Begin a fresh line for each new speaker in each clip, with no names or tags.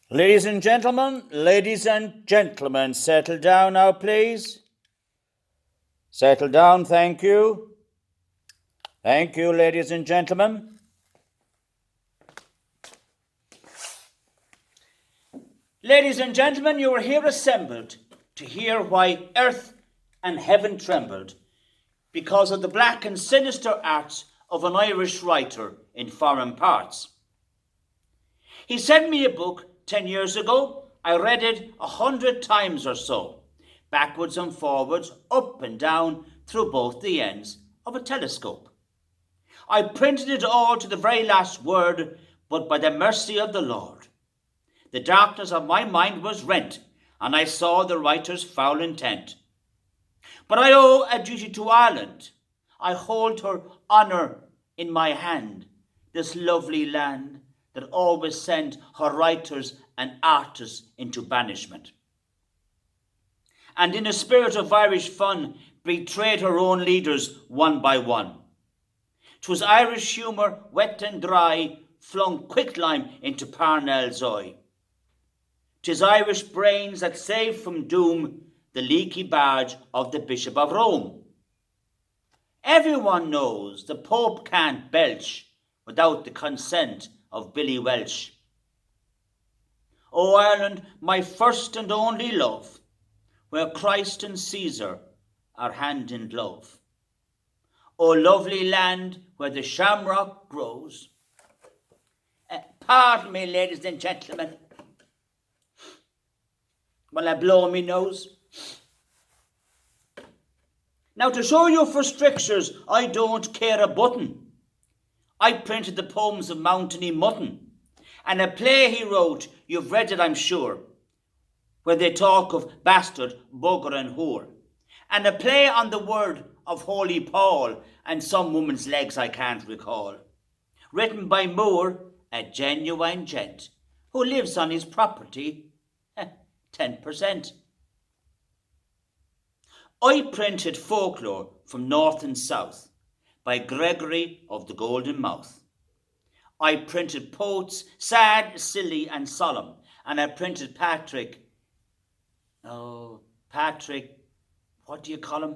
Ladies and gentlemen, settle down now, please. Settle down, thank you. Thank you, ladies and gentlemen. Ladies and gentlemen, you are here assembled to hear why earth and heaven trembled because of the black and sinister arts of an Irish writer in foreign parts. He sent me a book 10 years ago. I read it 100 times or so, backwards and forwards, up and down, through both the ends of a telescope. I printed it all to the very last word, but by the mercy of the Lord, the darkness of my mind was rent, and I saw the writer's foul intent. But I owe a duty to Ireland. I hold her honour in my hand, this lovely land that always sent her writers and artists into banishment. And in a spirit of Irish fun, betrayed her own leaders one by one. 'Twas Irish humour, wet and dry, flung quicklime into Parnell's eye. 'Tis Irish brains that saved from doom the leaky barge of the Bishop of Rome. Everyone knows the Pope can't belch without the consent of Billy Welsh. O Ireland, my first and only love, where Christ and Caesar are hand in glove. O lovely land where the shamrock grows. Pardon me, ladies and gentlemen, while I blow me nose. Now, to show you for strictures, I don't care a button. I printed the poems of Mountainy Mutton, and a play he wrote, you've read it I'm sure, where they talk of bastard, bugger and whore, and a play on the word of Holy Paul and some woman's legs I can't recall, written by Moore, a genuine gent, who lives on his property 10%. I printed folklore from north and south by Gregory of the Golden Mouth. I printed poets sad, silly and solemn, and I printed Patrick, what do you call him?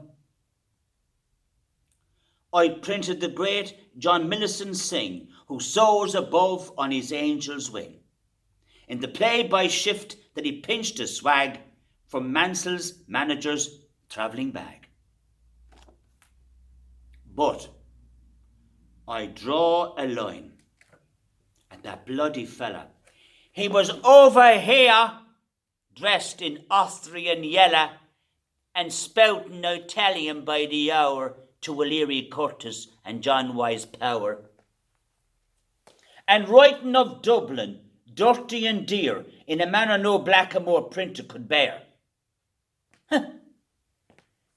I printed the great John Millicent Synge, who soars above on his angel's wing. In the play by shift that he pinched a swag from Mansell's manager's travelling bag. But I draw a line at that bloody fella. He was over here, dressed in Austrian yellow, and spouting Italian by the hour to O'Leary Curtis and John Wise Power. And writing of Dublin, dirty and dear, in a manner no blackamoor printer could bear.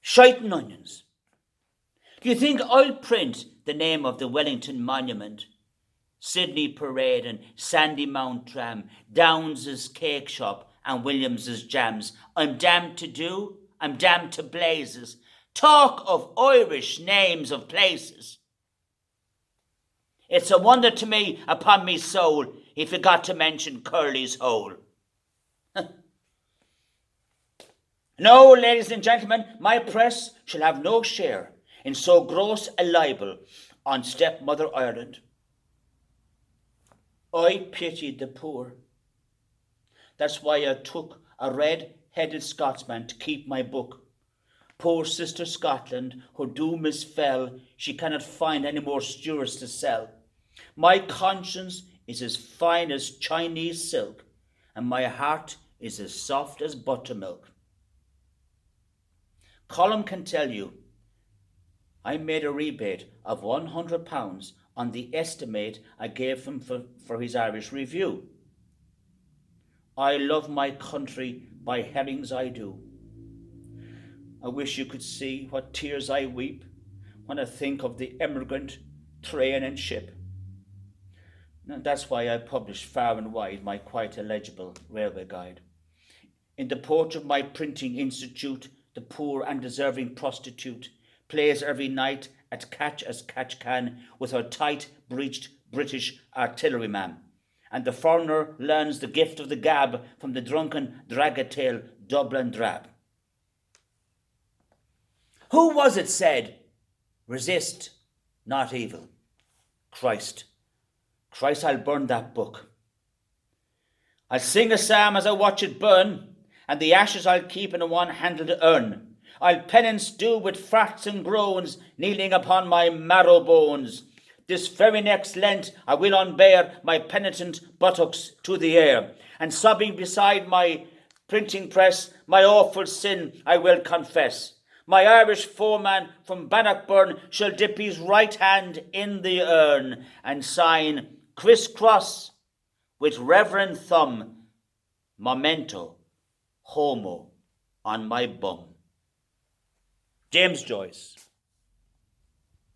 Shiting onions. Do you think I'll print the name of the Wellington Monument, Sydney Parade and Sandy Mount Tram, Downes's Cake Shop and Williams's Jams? I'm damned to do, I'm damned to blazes. Talk of Irish names of places. It's a wonder to me, upon me soul, he forgot to mention Curly's Hole. No, ladies and gentlemen, my press shall have no share in so gross a libel on stepmother Ireland. I pitied the poor. That's why I took a red-headed Scotsman to keep my book. Poor sister Scotland, her doom is fell, she cannot find any more stewards to sell. My conscience is as fine as Chinese silk, and my heart is as soft as buttermilk. Colum can tell you, I made a rebate of £100 on the estimate I gave him for his Irish review. I love my country by herrings I do. I wish you could see what tears I weep when I think of the emigrant, train and ship. And that's why I publish far and wide my quite illegible railway guide. In the porch of my printing institute, the poor and deserving prostitute plays every night at catch as catch can with her tight-breeched British artilleryman, and the foreigner learns the gift of the gab from the drunken drag-a-tail Dublin drab. Who was it said, resist not evil? Christ. Christ, I'll burn that book. I'll sing a psalm as I watch it burn, and the ashes I'll keep in a one-handled urn. I'll penance do with farts and groans, kneeling upon my marrow bones. This very next Lent I will unbear my penitent buttocks to the air, and sobbing beside my printing press, my awful sin I will confess. My Irish foeman from Bannockburn shall dip his right hand in the urn and sign criss-cross with reverend thumb, memento homo on my bum. James Joyce.